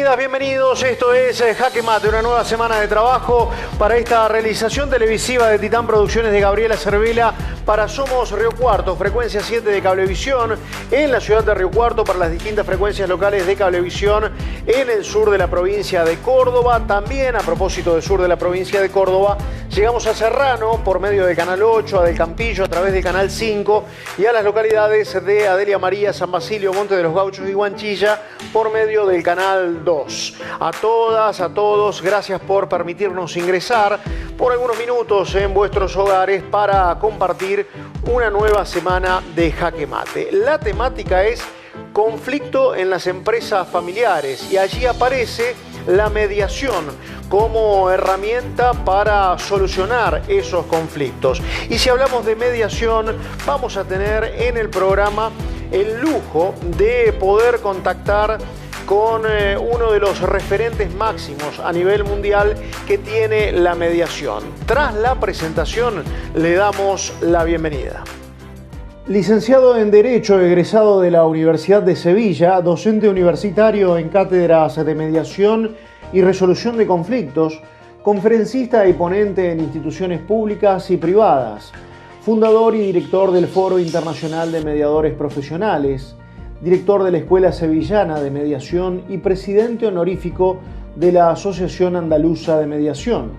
Bienvenidas, bienvenidos. Esto es Jaque Mate, una nueva semana de trabajo para esta realización televisiva de Titán Producciones de Gabriela Cervela para Somos Río Cuarto, frecuencia 7 de Cablevisión en la ciudad de Río Cuarto, para las distintas frecuencias locales de Cablevisión en el sur de la provincia de Córdoba. También, a propósito del sur de la provincia de Córdoba, llegamos a Serrano por medio del Canal 8, a Del Campillo a través del Canal 5 y a las localidades de Adelia María, San Basilio, Monte de los Gauchos y Guanchilla por medio del Canal 2. A todas, a todos, gracias por permitirnos ingresar por algunos minutos en vuestros hogares para compartir una nueva semana de Jaque Mate. La temática es conflicto en las empresas familiares y allí aparece la mediación como herramienta para solucionar esos conflictos. Y si hablamos de mediación, vamos a tener en el programa el lujo de poder contactar con uno de los referentes máximos a nivel mundial que tiene la mediación. Tras la presentación, le damos la bienvenida. Licenciado en Derecho, egresado de la Universidad de Sevilla, docente universitario en cátedras de mediación y resolución de conflictos, conferencista y ponente en instituciones públicas y privadas, fundador y director del Foro Internacional de Mediadores Profesionales, director de la Escuela Sevillana de Mediación y presidente honorífico de la Asociación Andaluza de Mediación,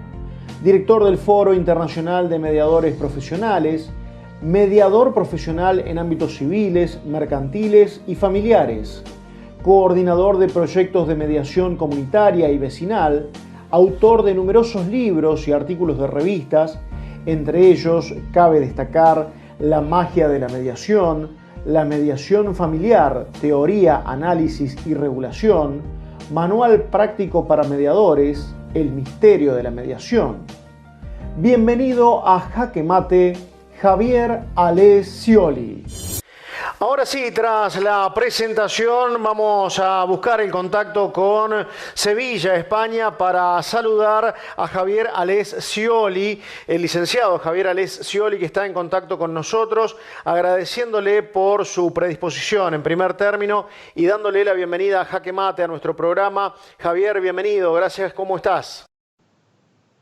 director del Foro Internacional de Mediadores Profesionales, mediador profesional en ámbitos civiles, mercantiles y familiares, coordinador de proyectos de mediación comunitaria y vecinal, autor de numerosos libros y artículos de revistas, entre ellos cabe destacar La magia de la mediación, La mediación familiar, teoría, análisis y regulación, Manual práctico para mediadores, El misterio de la mediación. Bienvenido a Jaque Mate, Javier Alessioli. Ahora sí, tras la presentación vamos a buscar el contacto con Sevilla, España, para saludar a Javier Alessioli, el licenciado Javier Alessioli, que está en contacto con nosotros, agradeciéndole por su predisposición en primer término y dándole la bienvenida a Jaque Mate, a nuestro programa. Javier, bienvenido, gracias, ¿cómo estás?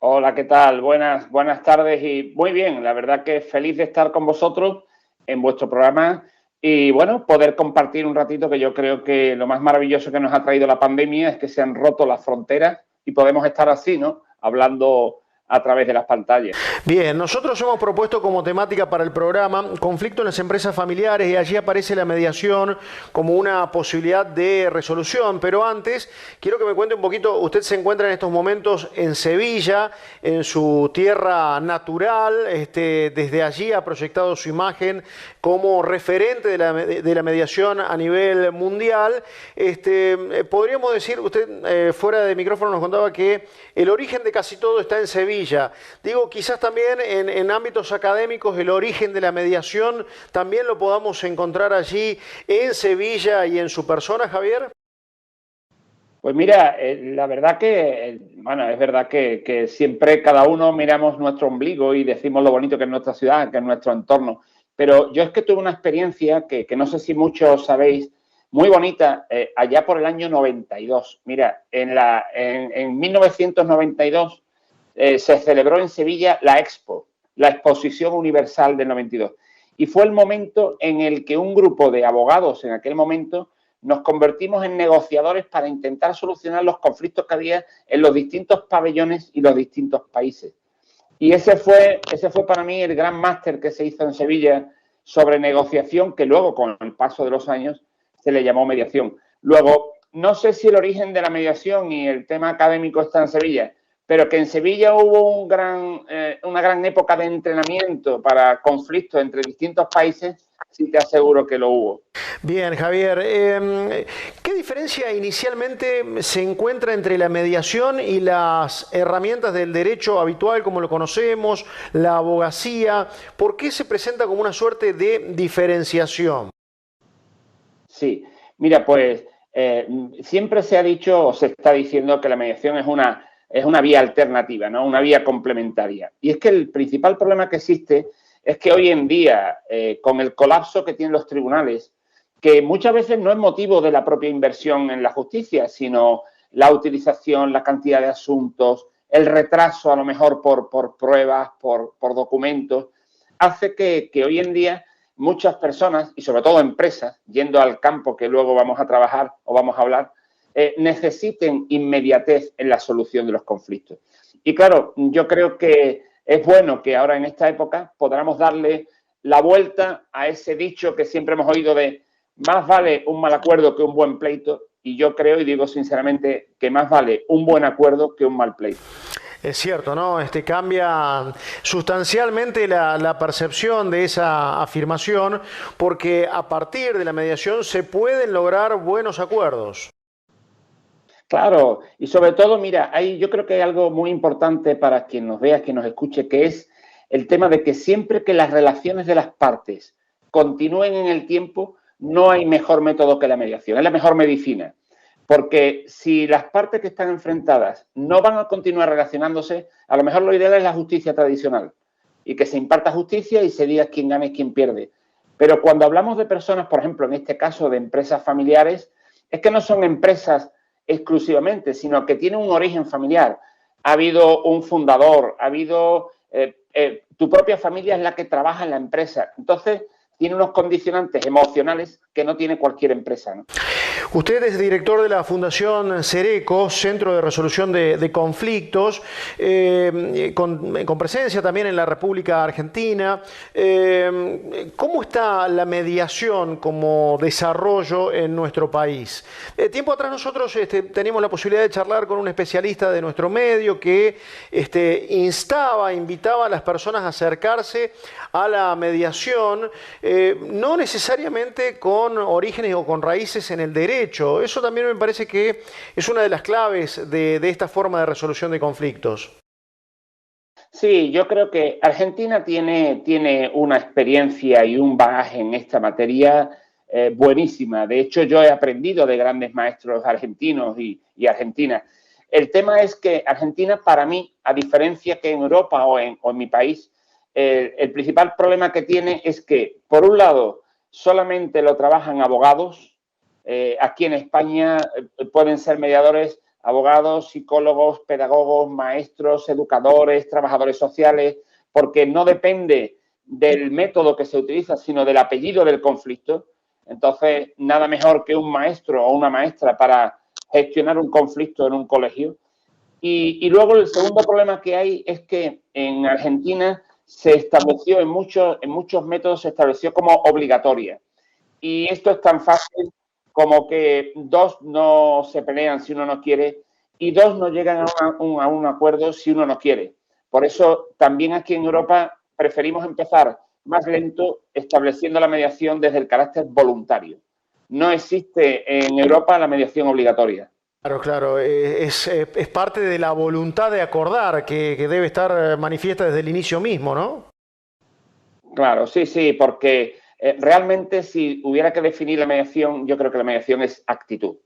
Hola, ¿qué tal? Buenas tardes y muy bien, la verdad que feliz de estar con vosotros en vuestro programa y bueno, poder compartir un ratito, que yo creo que lo más maravilloso que nos ha traído la pandemia es que se han roto las fronteras y podemos estar así, ¿no? Hablando a través de las pantallas. Bien, nosotros hemos propuesto como temática para el programa conflicto en las empresas familiares y allí aparece la mediación como una posibilidad de resolución, pero antes quiero que me cuente un poquito, usted se encuentra en estos momentos en Sevilla, en su tierra natural, desde allí ha proyectado su imagen como referente de la mediación a nivel mundial. Podríamos decir, usted fuera de micrófono nos contaba que el origen de casi todo está en Sevilla. Digo, quizás también en ámbitos académicos el origen de la mediación también lo podamos encontrar allí en Sevilla y en su persona, Javier. Pues mira, la verdad que, bueno, es verdad que siempre cada uno miramos nuestro ombligo y decimos lo bonito que es nuestra ciudad, que es nuestro entorno. Pero yo es que tuve una experiencia que no sé si muchos sabéis, muy bonita, allá por el año 92. Mira, en 1992 se celebró en Sevilla la Expo, la Exposición Universal del 92. Y fue el momento en el que un grupo de abogados en aquel momento nos convertimos en negociadores para intentar solucionar los conflictos que había en los distintos pabellones y los distintos países. Y ese fue para mí el gran máster que se hizo en Sevilla sobre negociación, que luego, con el paso de los años, se le llamó mediación. Luego, no sé si el origen de la mediación y el tema académico está en Sevilla, pero que en Sevilla hubo una gran época de entrenamiento para conflictos entre distintos países, sí te aseguro que lo hubo. Bien, Javier, ¿qué diferencia inicialmente se encuentra entre la mediación y las herramientas del derecho habitual como lo conocemos, la abogacía? ¿Por qué se presenta como una suerte de diferenciación? Sí, mira, pues siempre se ha dicho o se está diciendo que la mediación es una vía alternativa, ¿no? Una vía complementaria. Y es que el principal problema que existe es que hoy en día, con el colapso que tienen los tribunales, que muchas veces no es motivo de la propia inversión en la justicia, sino la utilización, la cantidad de asuntos, el retraso a lo mejor por pruebas, por documentos, hace que hoy en día muchas personas, y sobre todo empresas, yendo al campo que luego vamos a trabajar o vamos a hablar, necesiten inmediatez en la solución de los conflictos. Y claro, yo creo que es bueno que ahora en esta época podamos darle la vuelta a ese dicho que siempre hemos oído de más vale un mal acuerdo que un buen pleito, y yo creo y digo sinceramente que más vale un buen acuerdo que un mal pleito. Es cierto, ¿no? Cambia sustancialmente la percepción de esa afirmación, porque a partir de la mediación se pueden lograr buenos acuerdos. Claro, y sobre todo, mira, yo creo que hay algo muy importante para quien nos vea, quien nos escuche, que es el tema de que siempre que las relaciones de las partes continúen en el tiempo, no hay mejor método que la mediación, es la mejor medicina. Porque si las partes que están enfrentadas no van a continuar relacionándose, a lo mejor lo ideal es la justicia tradicional y que se imparta justicia y se diga quién gana y quién pierde. Pero cuando hablamos de personas, por ejemplo, en este caso de empresas familiares, es que no son empresas exclusivamente, sino que tienen un origen familiar. Ha habido un fundador, ha habido tu propia familia es la que trabaja en la empresa. Entonces, tiene unos condicionantes emocionales que no tiene cualquier empresa, ¿no? Usted es director de la Fundación Cereco, Centro de Resolución de Conflictos, con presencia también en la República Argentina. ¿Cómo está la mediación como desarrollo en nuestro país? Tiempo atrás nosotros teníamos la posibilidad de charlar con un especialista de nuestro medio que invitaba a las personas a acercarse a la mediación, no necesariamente con orígenes o con raíces en el derecho. Eso también me parece que es una de las claves de esta forma de resolución de conflictos. Sí, yo creo que Argentina tiene una experiencia y un bagaje en esta materia buenísima. De hecho, yo he aprendido de grandes maestros argentinos y argentinas. El tema es que Argentina, para mí, a diferencia que en Europa o en mi país, el principal problema que tiene es que, por un lado, solamente lo trabajan abogados. Aquí en España pueden ser mediadores abogados, psicólogos, pedagogos, maestros, educadores, trabajadores sociales, porque no depende del método que se utiliza, sino del apellido del conflicto. Entonces, nada mejor que un maestro o una maestra para gestionar un conflicto en un colegio. Y luego el segundo problema que hay es que en Argentina se estableció en muchos métodos, se estableció como obligatoria. Y esto es tan fácil como que dos no se pelean si uno no quiere y dos no llegan a un acuerdo si uno no quiere. Por eso también aquí en Europa preferimos empezar más lento estableciendo la mediación desde el carácter voluntario. No existe en Europa la mediación obligatoria. Claro, claro, es parte de la voluntad de acordar que debe estar manifiesta desde el inicio mismo, ¿no? Claro, sí, porque realmente si hubiera que definir la mediación, yo creo que la mediación es actitud.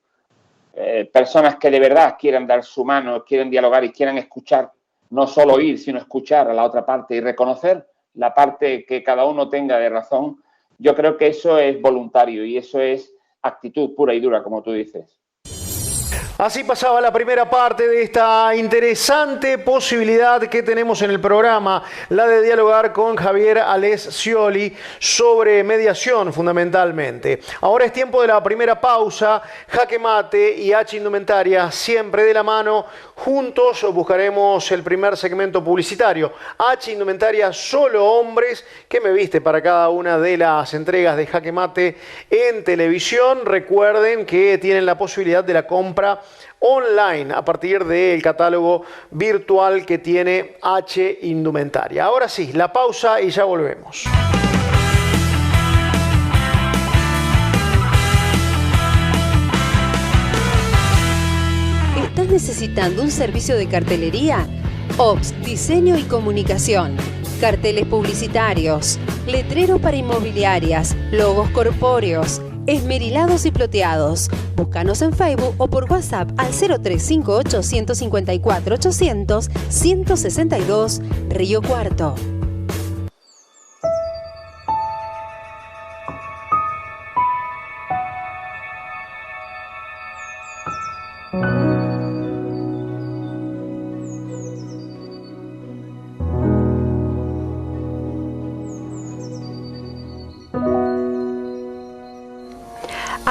Personas que de verdad quieran dar su mano, quieren dialogar y quieran escuchar, no solo oír, sino escuchar a la otra parte y reconocer la parte que cada uno tenga de razón, yo creo que eso es voluntario y eso es actitud pura y dura, como tú dices. Así pasaba la primera parte de esta interesante posibilidad que tenemos en el programa, la de dialogar con Javier Alessio sobre mediación fundamentalmente. Ahora es tiempo de la primera pausa. Jaque Mate y H Indumentaria siempre de la mano. Juntos buscaremos el primer segmento publicitario. H Indumentaria, solo hombres. ¿Qué me viste para cada una de las entregas de Jaque Mate en televisión? Recuerden que tienen la posibilidad de la compra online a partir del catálogo virtual que tiene H Indumentaria. Ahora sí, la pausa y ya volvemos. ¿Estás necesitando un servicio de cartelería? Ops, diseño y comunicación. Carteles publicitarios, letreros para inmobiliarias, logos corpóreos, esmerilados y ploteados. Búscanos en Facebook o por WhatsApp al 0358 154 800 162 Río Cuarto.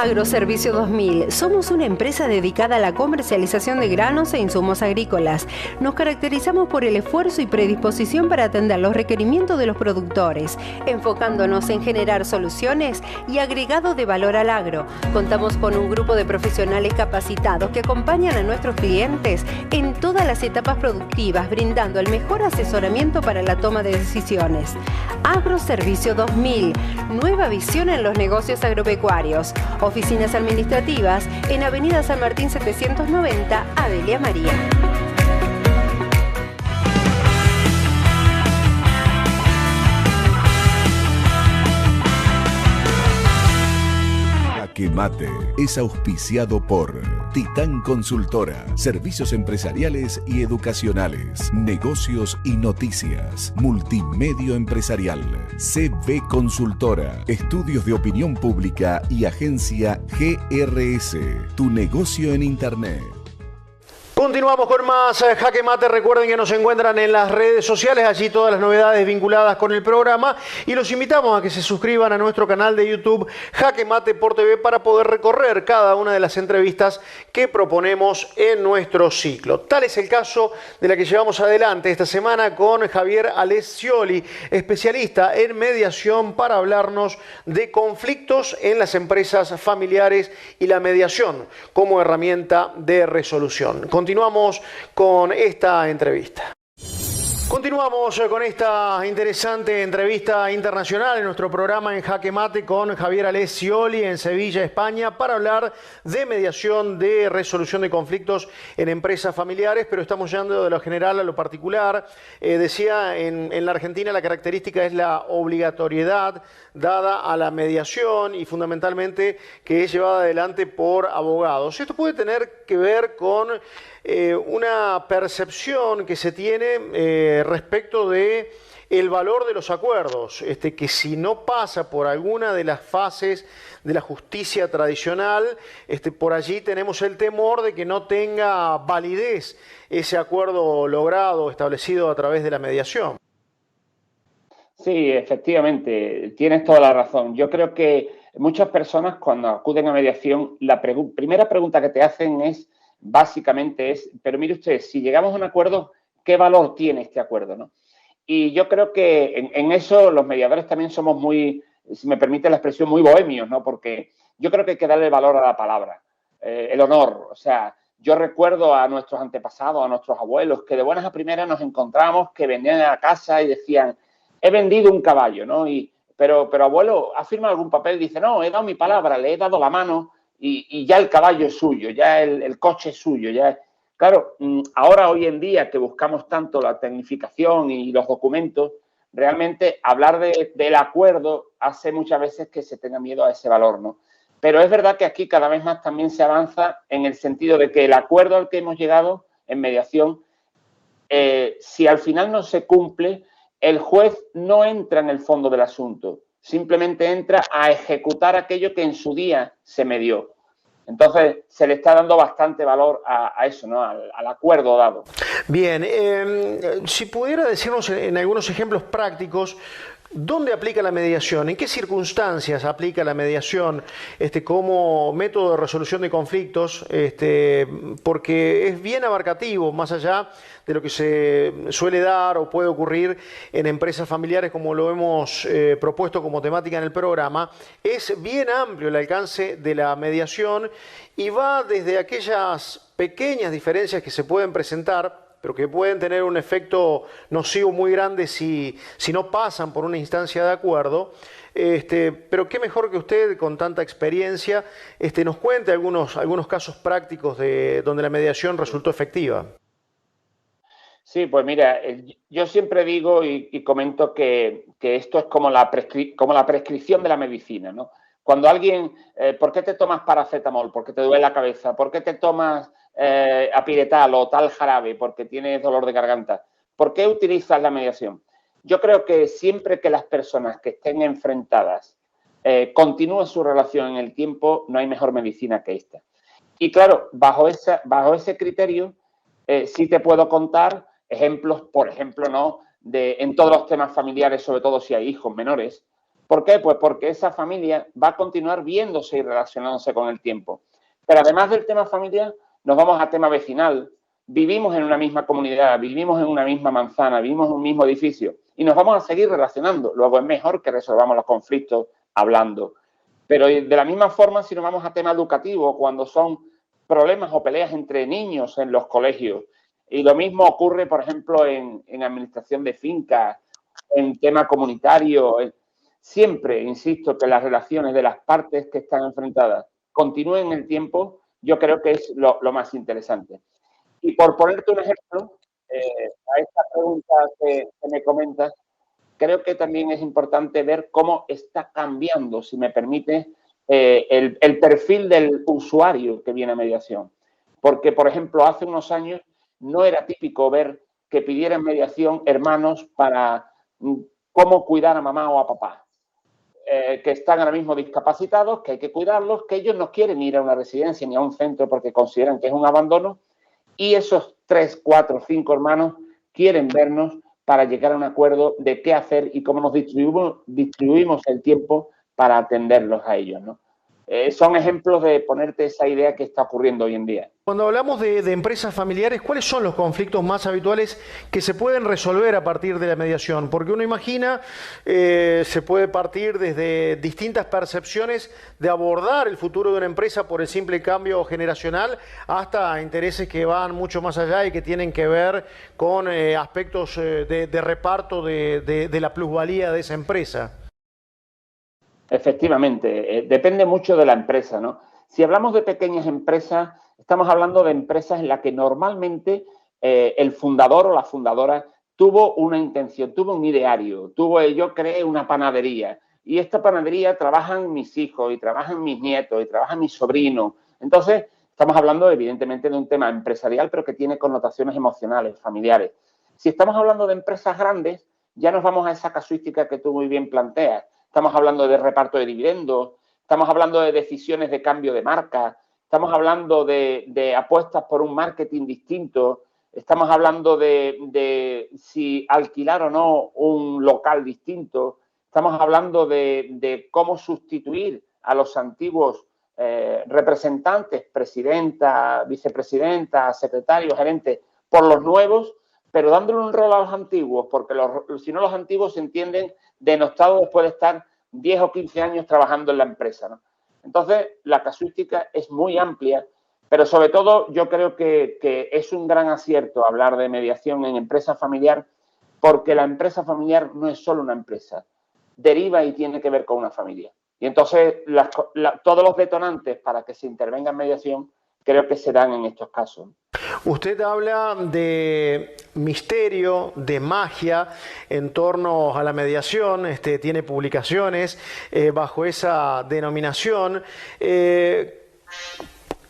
Agroservicio 2000. Somos una empresa dedicada a la comercialización de granos e insumos agrícolas. Nos caracterizamos por el esfuerzo y predisposición para atender los requerimientos de los productores, enfocándonos en generar soluciones y agregado de valor al agro. Contamos con un grupo de profesionales capacitados que acompañan a nuestros clientes en todas las etapas productivas, brindando el mejor asesoramiento para la toma de decisiones. Agroservicio 2000. Nueva visión en los negocios agropecuarios. Oficinas administrativas en Avenida San Martín 790, Adelia María. Jaque Mate es auspiciado por Titán Consultora, servicios empresariales y educacionales, negocios y noticias, multimedio empresarial, CB Consultora, estudios de opinión pública y agencia GRS, tu negocio en Internet. Continuamos con más Jaque Mate. Recuerden que nos encuentran en las redes sociales, allí todas las novedades vinculadas con el programa, y los invitamos a que se suscriban a nuestro canal de YouTube Jaque Mate por TV para poder recorrer cada una de las entrevistas que proponemos en nuestro ciclo. Tal es el caso de la que llevamos adelante esta semana con Javier Alessioli, especialista en mediación, para hablarnos de conflictos en las empresas familiares y la mediación como herramienta de resolución. Continuamos con esta entrevista. Continuamos con esta interesante entrevista internacional en nuestro programa en Jaque Mate con Javier Alessioli en Sevilla, España, para hablar de mediación, de resolución de conflictos en empresas familiares, pero estamos yendo de lo general a lo particular. Decía, en la Argentina la característica es la obligatoriedad dada a la mediación y fundamentalmente que es llevada adelante por abogados. Esto puede tener que ver con una percepción que se tiene respecto de el valor de los acuerdos, que si no pasa por alguna de las fases de la justicia tradicional, por allí tenemos el temor de que no tenga validez ese acuerdo logrado, establecido a través de la mediación. Sí, efectivamente, tienes toda la razón. Yo creo que muchas personas cuando acuden a mediación, la primera pregunta que te hacen es, básicamente es, pero mire usted, si llegamos a un acuerdo, ¿qué valor tiene este acuerdo, ¿no? Y yo creo que en eso los mediadores también somos muy, si me permite la expresión, muy bohemios, ¿no? Porque yo creo que hay que darle valor a la palabra, el honor. O sea, yo recuerdo a nuestros antepasados, a nuestros abuelos, que de buenas a primeras nos encontramos, que venían a casa y decían, he vendido un caballo, ¿no? Pero abuelo, ¿ha firmado algún papel? Dice, no, he dado mi palabra, le he dado la mano y ya el caballo es suyo, ya el coche es suyo, ya. Claro, ahora hoy en día que buscamos tanto la tecnificación y los documentos, realmente hablar del acuerdo hace muchas veces que se tenga miedo a ese valor, ¿no? Pero es verdad que aquí cada vez más también se avanza en el sentido de que el acuerdo al que hemos llegado en mediación, si al final no se cumple, el juez no entra en el fondo del asunto, simplemente entra a ejecutar aquello que en su día se medió. Entonces, se le está dando bastante valor a eso, ¿no? Al acuerdo dado. Bien, si pudiera decirnos en algunos ejemplos prácticos, ¿dónde aplica la mediación? ¿En qué circunstancias aplica la mediación como método de resolución de conflictos? Porque es bien abarcativo, más allá de lo que se suele dar o puede ocurrir en empresas familiares, como lo hemos propuesto como temática en el programa. Es bien amplio el alcance de la mediación y va desde aquellas pequeñas diferencias que se pueden presentar, pero que pueden tener un efecto nocivo muy grande si no pasan por una instancia de acuerdo. Pero qué mejor que usted, con tanta experiencia, nos cuente algunos casos prácticos donde la mediación resultó efectiva. Sí, pues mira, yo siempre digo y comento que esto es como la prescripción de la medicina, ¿no? Cuando alguien, ¿por qué te tomas paracetamol? ¿Por qué te duele la cabeza? ¿Por qué te tomas apiretal o tal jarabe? Porque tienes dolor de garganta. ¿Por qué utilizas la mediación? Yo creo que siempre que las personas que estén enfrentadas continúen su relación en el tiempo, no hay mejor medicina que esta. Y claro, bajo ese criterio, sí te puedo contar ejemplos, por ejemplo, ¿no? En todos los temas familiares, sobre todo si hay hijos menores, ¿Por qué? Pues porque esa familia va a continuar viéndose y relacionándose con el tiempo. Pero además del tema familiar, nos vamos a tema vecinal. Vivimos en una misma comunidad, vivimos en una misma manzana, vivimos en un mismo edificio y nos vamos a seguir relacionando. Luego es mejor que resolvamos los conflictos hablando. Pero de la misma forma, si nos vamos a tema educativo, cuando son problemas o peleas entre niños en los colegios, y lo mismo ocurre, por ejemplo, en administración de fincas, en tema comunitario, siempre insisto que las relaciones de las partes que están enfrentadas continúen en el tiempo, yo creo que es lo más interesante. Y por ponerte un ejemplo, a esta pregunta que me comentas, creo que también es importante ver cómo está cambiando, si me permite, el perfil del usuario que viene a mediación. Porque, por ejemplo, hace unos años no era típico ver que pidieran mediación hermanos para cómo cuidar a mamá o a papá. Que están ahora mismo discapacitados, que hay que cuidarlos, que ellos no quieren ir a una residencia ni a un centro porque consideran que es un abandono, y esos 3, 4, 5 hermanos quieren vernos para llegar a un acuerdo de qué hacer y cómo nos distribuimos el tiempo para atenderlos a ellos, ¿no? Son ejemplos de ponerte esa idea que está ocurriendo hoy en día. Cuando hablamos de empresas familiares, ¿cuáles son los conflictos más habituales que se pueden resolver a partir de la mediación? Porque uno imagina, se puede partir desde distintas percepciones de abordar el futuro de una empresa por el simple cambio generacional hasta intereses que van mucho más allá y que tienen que ver con aspectos de reparto de la plusvalía de esa empresa. Efectivamente, depende mucho de la empresa, ¿no? Si hablamos de pequeñas empresas, estamos hablando de empresas en las que normalmente el fundador o la fundadora tuvo una intención, tuvo un ideario, yo creé una panadería y esta panadería trabajan mis hijos y trabajan mis nietos y trabajan mis sobrinos. Entonces, estamos hablando evidentemente de un tema empresarial, pero que tiene connotaciones emocionales, familiares. Si estamos hablando de empresas grandes, ya nos vamos a esa casuística que tú muy bien planteas. Estamos hablando de reparto de dividendos, estamos hablando de decisiones de cambio de marca, estamos hablando de apuestas por un marketing distinto, estamos hablando de si alquilar o no un local distinto, estamos hablando de cómo sustituir a los antiguos representantes, presidenta, vicepresidenta, secretario, gerente, por los nuevos, pero dándole un rol a los antiguos, porque si no los antiguos se entienden denostados después de estar 10 o 15 años trabajando en la empresa, ¿no? Entonces, la casuística es muy amplia, pero sobre todo yo creo que es un gran acierto hablar de mediación en empresa familiar, porque la empresa familiar no es solo una empresa, deriva y tiene que ver con una familia. Y entonces, todos los detonantes para que se intervenga en mediación creo que se dan en estos casos. Usted habla de misterio, de magia en torno a la mediación, tiene publicaciones bajo esa denominación.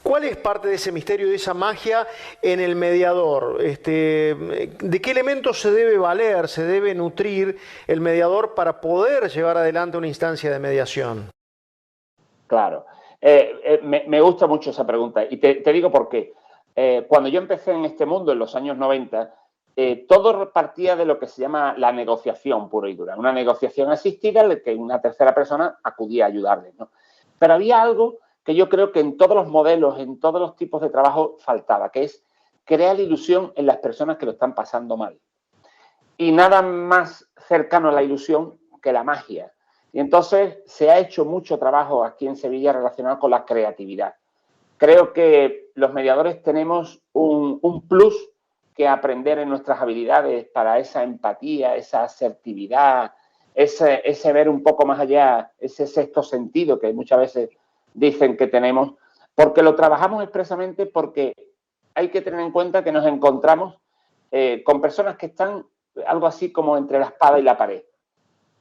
¿Cuál es parte de ese misterio, de esa magia en el mediador? ¿De qué elementos se debe valer, se debe nutrir el mediador para poder llevar adelante una instancia de mediación? Claro. Me gusta mucho esa pregunta y te digo por qué. Cuando yo empecé en este mundo en los años 90, todo partía de lo que se llama la negociación pura y dura. Una negociación asistida en la que una tercera persona acudía a ayudarles, ¿no? Pero había algo que yo creo que en todos los modelos, en todos los tipos de trabajo faltaba, que es crear ilusión en las personas que lo están pasando mal. Y nada más cercano a la ilusión que la magia. Y entonces se ha hecho mucho trabajo aquí en Sevilla relacionado con la creatividad. Creo que los mediadores tenemos un plus que aprender en nuestras habilidades para esa empatía, esa asertividad, ese ver un poco más allá, ese sexto sentido que muchas veces dicen que tenemos, porque lo trabajamos expresamente porque hay que tener en cuenta que nos encontramos con personas que están algo así como entre la espada y la pared.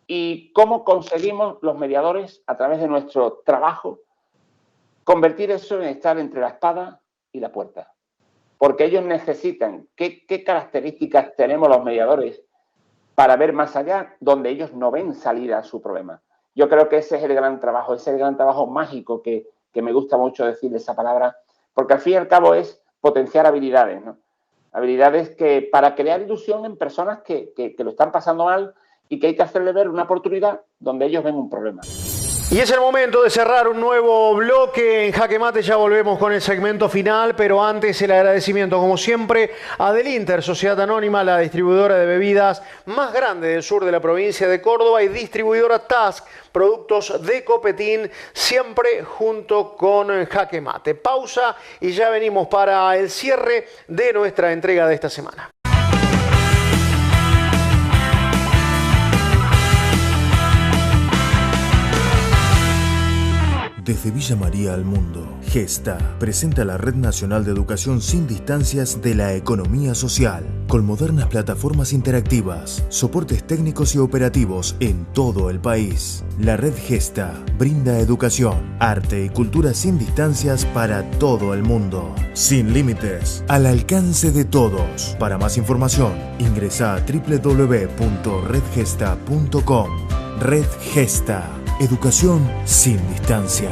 Y cómo conseguimos los mediadores, a través de nuestro trabajo, convertir eso en estar entre la espada y la puerta. Porque ellos necesitan, ¿qué características tenemos los mediadores para ver más allá donde ellos no ven salida a su problema? Yo creo que ese es el gran trabajo, ese es el gran trabajo mágico que me gusta mucho decir esa palabra, porque al fin y al cabo es potenciar habilidades, ¿no? Habilidades que para crear ilusión en personas que lo están pasando mal y que hay que hacerle ver una oportunidad donde ellos ven un problema. Y es el momento de cerrar un nuevo bloque en Jaque Mate. Ya volvemos con el segmento final, pero antes el agradecimiento, como siempre, a Delinter, Sociedad Anónima, la distribuidora de bebidas más grande del sur de la provincia de Córdoba, y distribuidora Task, productos de Copetín, siempre junto con Jaque Mate. Pausa y ya venimos para el cierre de nuestra entrega de esta semana. Desde Villa María al mundo, Gesta presenta la Red Nacional de Educación sin Distancias de la Economía Social, con modernas plataformas interactivas, soportes técnicos y operativos en todo el país. La Red Gesta brinda educación, arte y cultura sin distancias para todo el mundo, sin límites, al alcance de todos. Para más información, ingresa a www.redgesta.com. Red Gesta. Educación sin distancia.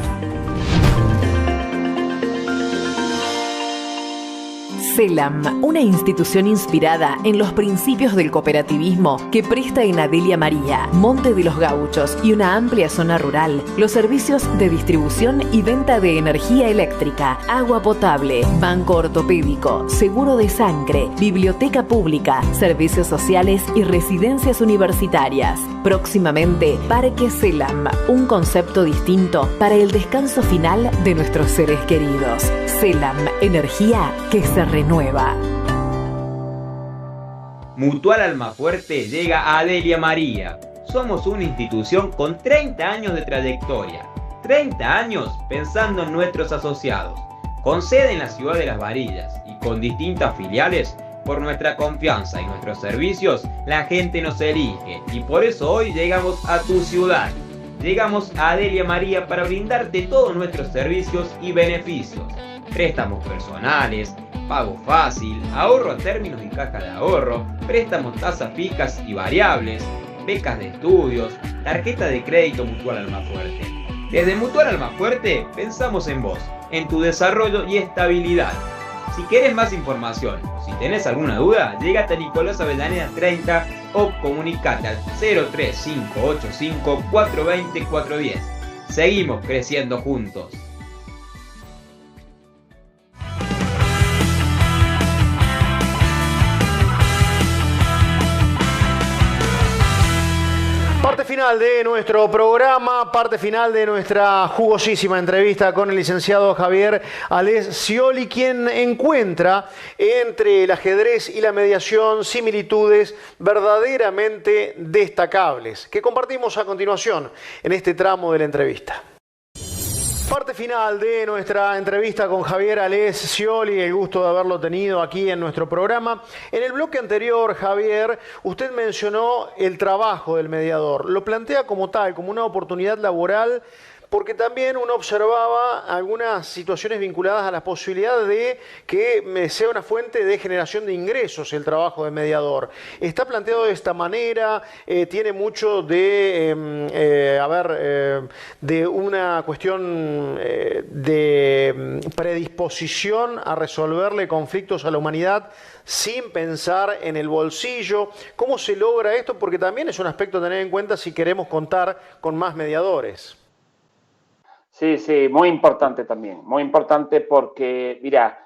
CELAM, una institución inspirada en los principios del cooperativismo que presta en Adelia María, Monte de los Gauchos y una amplia zona rural los servicios de distribución y venta de energía eléctrica, agua potable, banco ortopédico, seguro de sangre, biblioteca pública, servicios sociales y residencias universitarias. Próximamente, Parque CELAM, un concepto distinto para el descanso final de nuestros seres queridos. CELAM, energía que se renueva. Mutual Almafuerte llega a Adelia María. Somos una institución con 30 años de trayectoria. 30 años pensando en nuestros asociados. Con sede en la ciudad de Las Varillas y con distintas filiales, por nuestra confianza y nuestros servicios, la gente nos elige. Y por eso hoy llegamos a tu ciudad. Llegamos a Adelia María para brindarte todos nuestros servicios y beneficios. Préstamos personales, pago fácil, ahorro a términos y caja de ahorro, préstamos tasas fijas y variables, becas de estudios, tarjeta de crédito Mutual Almafuerte. Desde Mutual Almafuerte pensamos en vos, en tu desarrollo y estabilidad. Si querés más información o si tenés alguna duda, llegate a Nicolás Avellaneda 30 o comunicate al 03585 420 410. Seguimos creciendo juntos. Parte final de nuestro programa, parte final de nuestra jugosísima entrevista con el licenciado Javier Ales Scioli, quien encuentra entre el ajedrez y la mediación similitudes verdaderamente destacables, que compartimos a continuación en este tramo de la entrevista. Parte final de nuestra entrevista con Javier Ales Scioli, el gusto de haberlo tenido aquí en nuestro programa. En el bloque anterior, Javier, usted mencionó el trabajo del mediador. Lo plantea como tal, como una oportunidad laboral, porque también uno observaba algunas situaciones vinculadas a la posibilidad de que sea una fuente de generación de ingresos el trabajo de mediador. Está planteado de esta manera, tiene mucho de, de una cuestión de predisposición a resolverle conflictos a la humanidad sin pensar en el bolsillo. ¿Cómo se logra esto? Porque también es un aspecto a tener en cuenta si queremos contar con más mediadores. Sí, sí, muy importante también, muy importante porque, mira,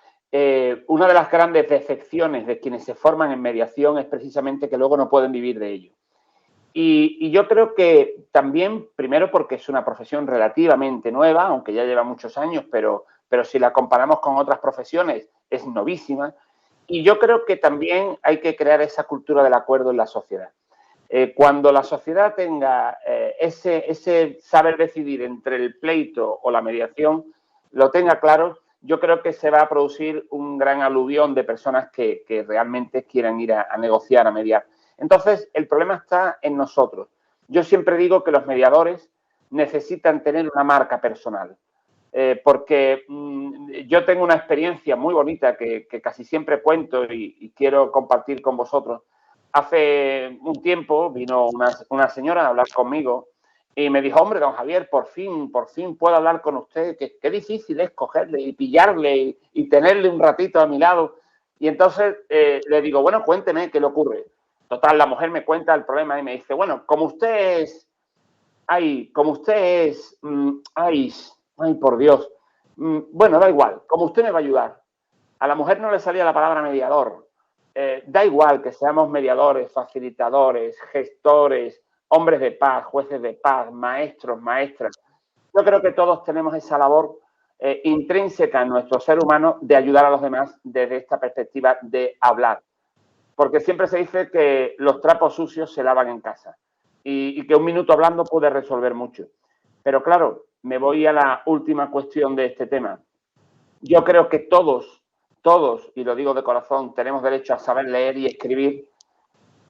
una de las grandes decepciones de quienes se forman en mediación es precisamente que luego no pueden vivir de ello. Y yo creo que también, primero porque es una profesión relativamente nueva, aunque ya lleva muchos años, pero si la comparamos con otras profesiones es novísima. Y yo creo que también hay que crear esa cultura del acuerdo en la sociedad. Cuando la sociedad tenga ese saber decidir entre el pleito o la mediación, lo tenga claro, yo creo que se va a producir un gran aluvión de personas que realmente quieran ir a negociar, a mediar. Entonces, el problema está en nosotros. Yo siempre digo que los mediadores necesitan tener una marca personal, porque yo tengo una experiencia muy bonita que casi siempre cuento y quiero compartir con vosotros. Hace un tiempo vino una señora a hablar conmigo y me dijo, hombre, don Javier, por fin puedo hablar con usted, que qué difícil es cogerle y pillarle y tenerle un ratito a mi lado. Y entonces le digo, bueno, cuénteme qué le ocurre. Total, la mujer me cuenta el problema y me dice, bueno, como usted es, ay, por Dios, bueno, da igual, como usted me va a ayudar. A la mujer no le salía la palabra mediador. Da igual que seamos mediadores, facilitadores, gestores, hombres de paz, jueces de paz, maestros, maestras. Yo creo que todos tenemos esa labor intrínseca en nuestro ser humano de ayudar a los demás desde esta perspectiva de hablar. Porque siempre se dice que los trapos sucios se lavan en casa y que un minuto hablando puede resolver mucho. Pero claro, me voy a la última cuestión de este tema. Yo creo que todos, y lo digo de corazón, tenemos derecho a saber leer y escribir,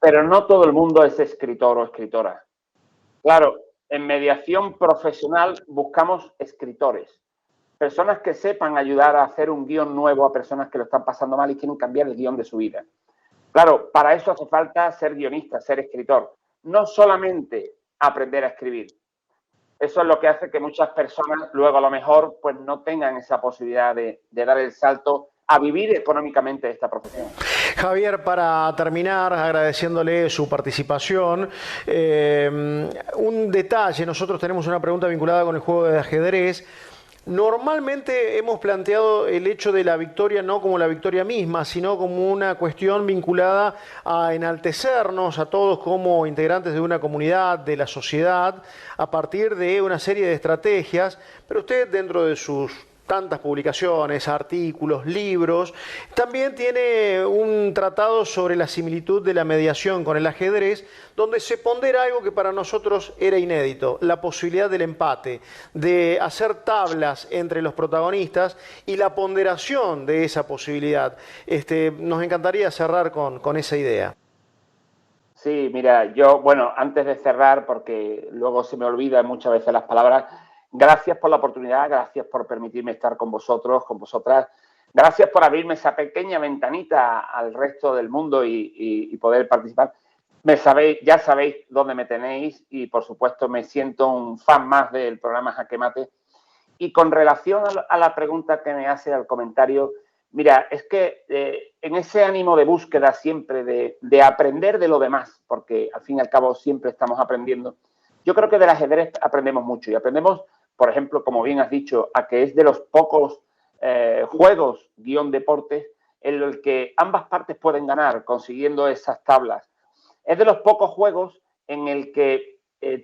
pero no todo el mundo es escritor o escritora. Claro, en mediación profesional buscamos escritores, personas que sepan ayudar a hacer un guión nuevo a personas que lo están pasando mal y quieren cambiar el guión de su vida. Claro, para eso hace falta ser guionista, ser escritor, no solamente aprender a escribir. Eso es lo que hace que muchas personas luego a lo mejor pues no tengan esa posibilidad de dar el salto a vivir económicamente esta profesión. Javier, para terminar, agradeciéndole su participación, un detalle, nosotros tenemos una pregunta vinculada con el juego de ajedrez. Normalmente hemos planteado el hecho de la victoria no como la victoria misma, sino como una cuestión vinculada a enaltecernos a todos como integrantes de una comunidad, de la sociedad, a partir de una serie de estrategias, pero usted dentro de sus tantas publicaciones, artículos, libros, también tiene un tratado sobre la similitud de la mediación con el ajedrez, donde se pondera algo que para nosotros era inédito, la posibilidad del empate, de hacer tablas entre los protagonistas y la ponderación de esa posibilidad. Nos encantaría cerrar con esa idea. Sí, mira, yo, bueno, antes de cerrar, porque luego se me olvidan muchas veces las palabras, gracias por la oportunidad, gracias por permitirme estar con vosotros, con vosotras. Gracias por abrirme esa pequeña ventanita al resto del mundo y poder participar. Ya sabéis dónde me tenéis y, por supuesto, me siento un fan más del programa Jaque Mate. Y con relación a la pregunta que me hace, al comentario, mira, es que en ese ánimo de búsqueda siempre de aprender de lo demás, porque al fin y al cabo siempre estamos aprendiendo, yo creo que del ajedrez aprendemos mucho y aprendemos, por ejemplo, como bien has dicho, a que es de los pocos juegos, deportes, en el que ambas partes pueden ganar consiguiendo esas tablas. Es de los pocos juegos en el que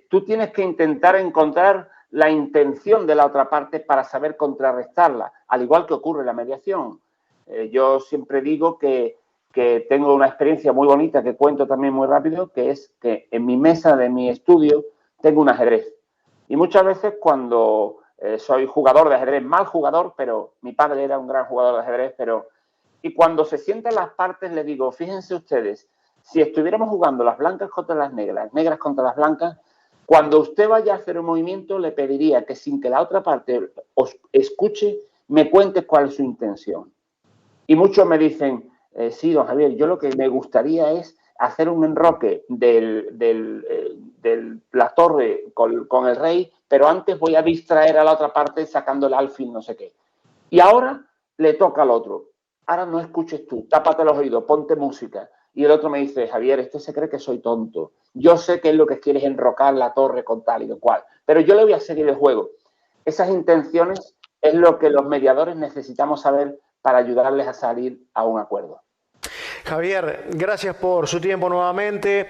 tú tienes que intentar encontrar la intención de la otra parte para saber contrarrestarla, al igual que ocurre en la mediación. Yo siempre digo que tengo una experiencia muy bonita que cuento también muy rápido, que es que en mi mesa de mi estudio tengo un ajedrez. Y muchas veces cuando soy jugador de ajedrez, mal jugador, pero mi padre era un gran jugador de ajedrez, y cuando se sientan las partes le digo, fíjense ustedes, si estuviéramos jugando las blancas contra las negras contra las blancas, cuando usted vaya a hacer un movimiento le pediría que sin que la otra parte os escuche, me cuente cuál es su intención. Y muchos me dicen, sí, don Javier, yo lo que me gustaría es hacer un enroque de la torre con el rey, pero antes voy a distraer a la otra parte sacando el alfil, no sé qué. Y ahora le toca al otro. Ahora no escuches tú, tápate los oídos, ponte música. Y el otro me dice, Javier, este se cree que soy tonto. Yo sé que es lo que quiere es enrocar la torre con tal y lo cual, pero yo le voy a seguir el juego. Esas intenciones es lo que los mediadores necesitamos saber para ayudarles a salir a un acuerdo. Javier, gracias por su tiempo nuevamente.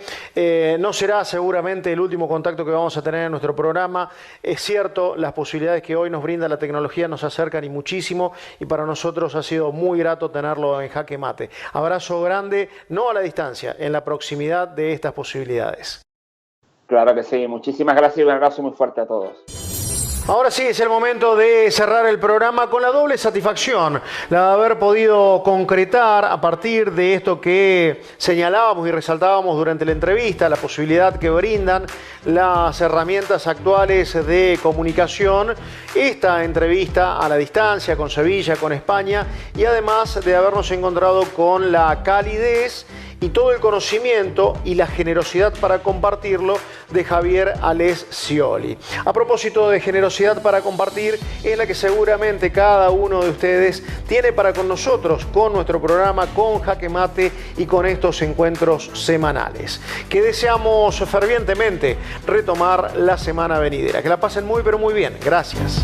No será seguramente el último contacto que vamos a tener en nuestro programa. Es cierto, las posibilidades que hoy nos brinda la tecnología nos acercan y muchísimo, y para nosotros ha sido muy grato tenerlo en Jaque Mate. Abrazo grande, no a la distancia, en la proximidad de estas posibilidades. Claro que sí, muchísimas gracias y un abrazo muy fuerte a todos. Ahora sí, es el momento de cerrar el programa con la doble satisfacción, la de haber podido concretar a partir de esto que señalábamos y resaltábamos durante la entrevista, la posibilidad que brindan las herramientas actuales de comunicación, esta entrevista a la distancia con Sevilla, con España, y además de habernos encontrado con la calidez y todo el conocimiento y la generosidad para compartirlo de Javier Alés Scioli. A propósito de generosidad para compartir, es la que seguramente cada uno de ustedes tiene para con nosotros, con nuestro programa, con Jaque Mate y con estos encuentros semanales, que deseamos fervientemente retomar la semana venidera. Que la pasen muy pero muy bien. Gracias.